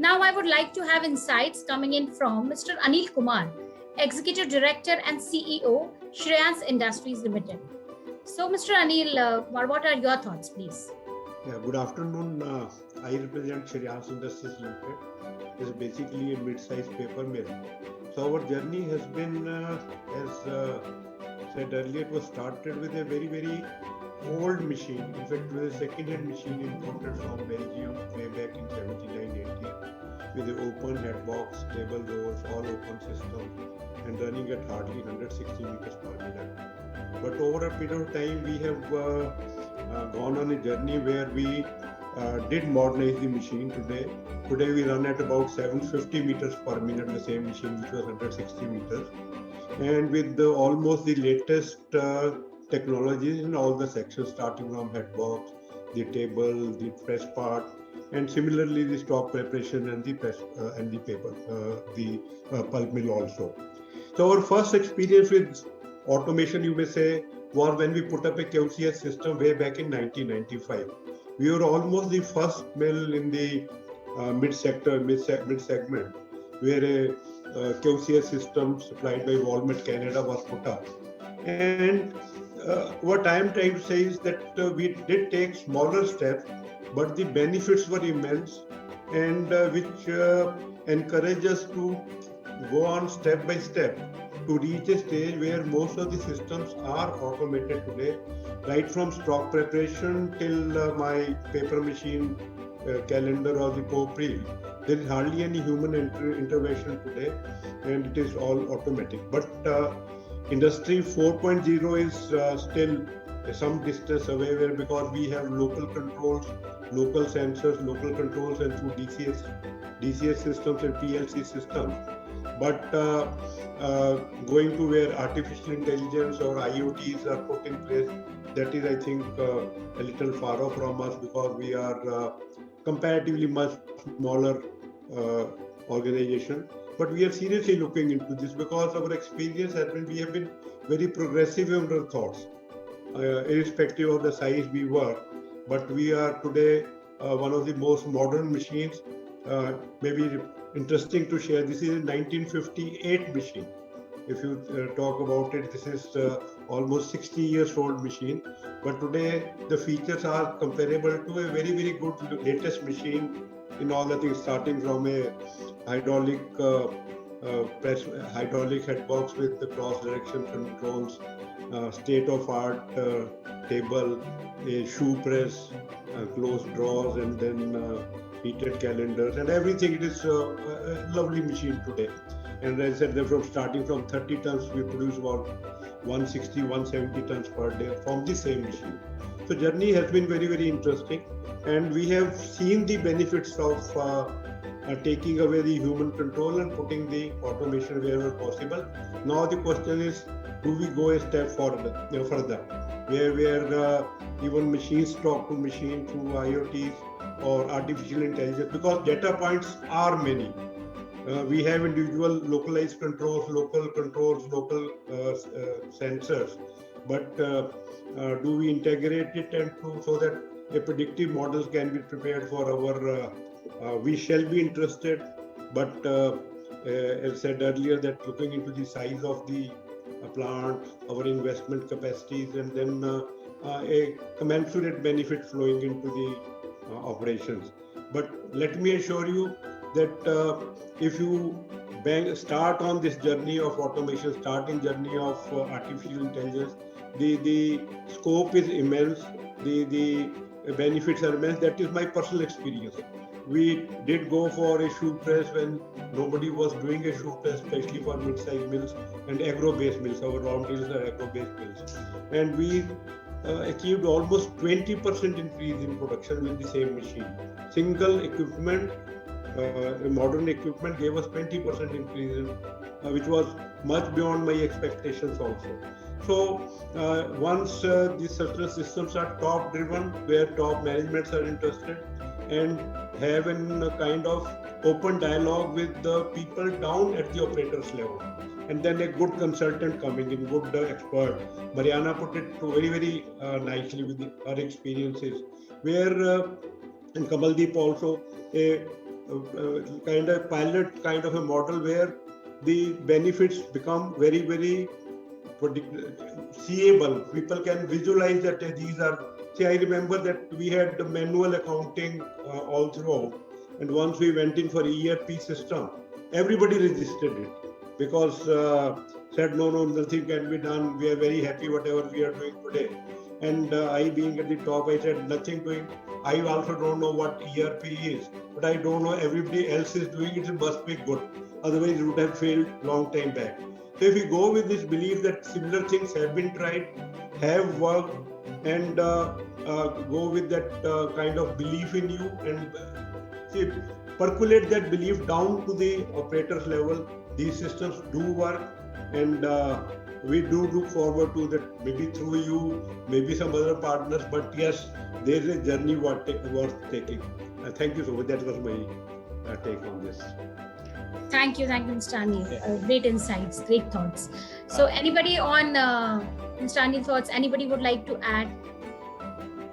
Now I would like to have insights coming in from Mr. Anil Kumar, Executive Director and CEO, Shreyans Industries Limited. So, Mr. Anil, what are your thoughts, please? Yeah, good afternoon. I represent Shreyans Industries Limited. It's basically a mid-sized paper mill. So our journey has been, as said earlier, it was started with a very old machine. In fact, it was a second-hand machine imported from Belgium way back in 79-80 with an open head box, table doors, all open system, and running at hardly 160 meters per minute. But over a period of time, we have gone on a journey where we did modernize the machine today. Today we run at about 750 meters per minute, the same machine which was 160 meters. And with almost the latest technologies in all the sections, starting from head box, the table, the press part, and similarly the stock preparation and the press and the paper, the pulp mill also. So our first experience with automation, you may say, was when we put up a QCS system way back in 1995. We were almost the first mill in the mid segment, where a QCS system supplied by Walmart Canada was put up. And what I am trying to say is that we did take smaller steps, but the benefits were immense, and which encourage us to go on step by step to reach a stage where most of the systems are automated today, right from stock preparation till my paper machine calendar or the co-preel. There is hardly any human intervention today, and it is all automatic. But Industry 4.0 is still some distance away, where because we have local controls, local sensors, local controls, and through DCS systems and PLC systems. But going to where artificial intelligence or IoTs are put in place, that is, I think, a little far off from us, because we are comparatively much smaller organization. But we are seriously looking into this, because our experience has been, we have been very progressive in our thoughts, irrespective of the size we were. But we are today one of the most modern machines. Maybe interesting to share, this is a 1958 machine. If you talk about it, this is almost 60 years old machine. But today the features are comparable to a very good latest machine in all the things, starting from a hydraulic hydraulic head box with the cross direction controls, state of art table, a shoe press, closed drawers, and then heated calendars and everything. It is a lovely machine today. And as I said, from starting from 30 tons, we produce about 160, 170 tons per day from the same machine. So journey has been very interesting, and we have seen the benefits of taking away the human control and putting the automation wherever possible. Now the question is, do we go a step further, where even machines talk to machine through IoTs or artificial intelligence, because data points are many. We have individual localized controls, local sensors, but do we integrate it and so that a predictive models can be prepared for our we shall be interested, but as said earlier, that looking into the size of the plant, our investment capacities, and then a commensurate benefit flowing into the operations. But let me assure you that if you start on this journey of automation, starting journey of artificial intelligence, the scope is immense, the benefits are immense. That is my personal experience. We did go for a shoe press when nobody was doing a shoe press, especially for mid-sized mills and agro-based mills. Our raw mills are agro-based mills. And we achieved almost 20% increase in production with the same machine. Single equipment, modern equipment gave us 20% increase, which was much beyond my expectations also. So once these certain systems are top driven, where top managements are interested, and have a kind of open dialogue with the people down at the operators level, and then a good consultant coming in, good expert. Mariana put it very nicely with her experiences, where and Kamaldeep also, a kind of pilot kind of a model where the benefits become very, very seeable. People can visualize that these are. See, I remember that we had the manual accounting all throughout, and once we went in for ERP system, everybody resisted it because said no, nothing can be done. We are very happy whatever we are doing today. And I being at the top, I said nothing doing. I also don't know what ERP is, but I don't know everybody else is doing it. It must be good. Otherwise, it would have failed long time back. So if we go with this belief that similar things have been tried, have worked, and go with that kind of belief in you and see, percolate that belief down to the operator's level, these systems do work, and we do look forward to that, maybe through you, maybe some other partners, but yes, there is a journey worth taking. Thank you so much. That was my take on this. Thank you, Mr. Anil. Great insights, great thoughts. So anybody on Mr. Anil thoughts, anybody would like to add?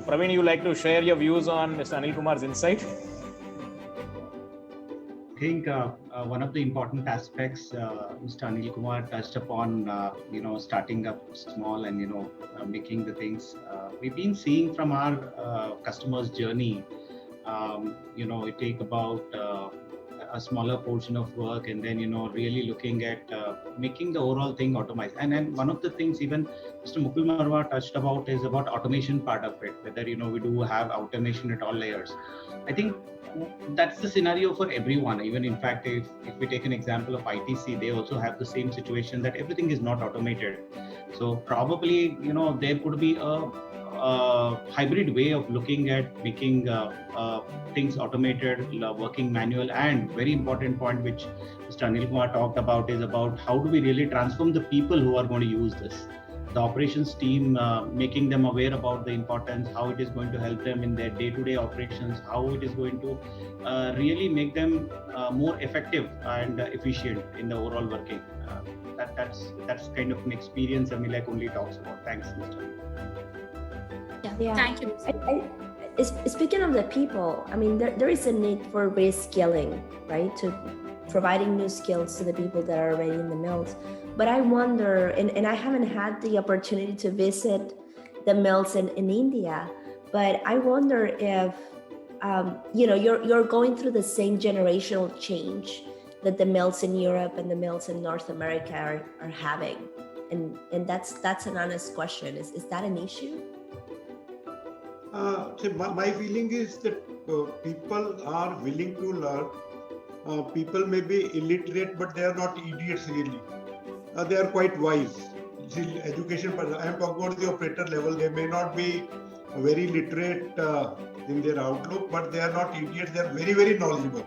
Praveen, you like to share your views on Mr. Anil Kumar's insight? I think one of the important aspects Mr. Anil Kumar touched upon, starting up small and, making the things. We've been seeing from our customers' journey, it take about a smaller portion of work and then, really looking at making the overall thing automated. And then one of the things even Mr. Mukul Marwah touched about is about automation part of it, whether, we do have automation at all layers. I think that's the scenario for everyone. Even in fact, if we take an example of ITC, they also have the same situation that everything is not automated. So probably, there could be a hybrid way of looking at making things automated, working manual, and very important point which Mr. Anil Kumar talked about is about how do we really transform the people who are going to use this. The operations team, making them aware about the importance, how it is going to help them in their day-to-day operations, how it is going to really make them more effective and efficient in the overall working. That's kind of an experience Amilek only talks about. Thanks, Mr. Yeah. Thank you. Speaking of the people, I mean, there is a need for reskilling, right? To providing new skills to the people that are already in the mills. But I wonder, and I haven't had the opportunity to visit the mills in India, but I wonder if, you're going through the same generational change that the mills in Europe and the mills in North America are having. And that's an honest question. Is that an issue? My feeling is that people are willing to learn. People may be illiterate, but they are not idiots really. They are quite wise. Education, I am talking about the operator level. They may not be very literate in their outlook, but they are not idiots. They are very, very knowledgeable.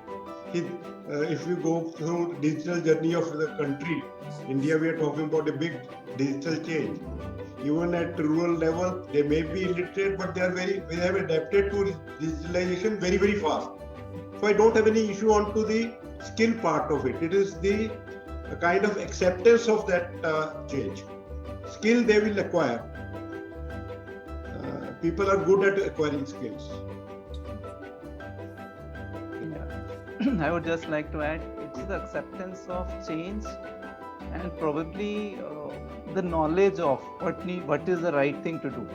If we go through digital journey of the country, India, we are talking about a big digital change. Even at rural level, they may be illiterate, but they have adapted to digitalization very, very fast. So I don't have any issue onto the skill part of it. It is the kind of acceptance of that change. Skill they will acquire. People are good at acquiring skills. I would just like to add, it's the acceptance of change and probably the knowledge of what is the right thing to do.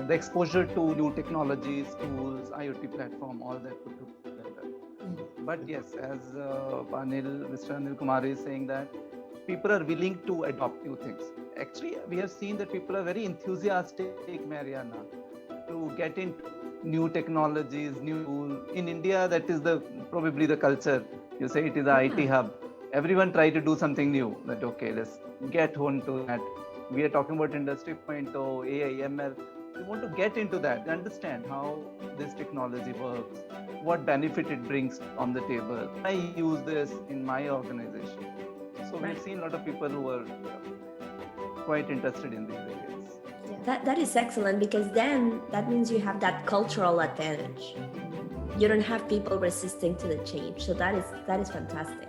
The exposure to new technologies, tools, IoT platform, all that put together. But yes, as Mr. Anil Kumar is saying that people are willing to adopt new things. Actually, we have seen that people are very enthusiastic, Mariana, to get into new technologies, new. In India, that is probably the culture. You say it is an IT hub. Everyone try to do something new. That okay, let's get on to that. We are talking about Industry 4.0, AI, ML. We want to get into that, understand how this technology works, what benefit it brings on the table. I use this in my organization. So we've seen a lot of people who are quite interested in these areas. That is excellent, because then that means you have that cultural advantage. You don't have people resisting to the change. So that is fantastic.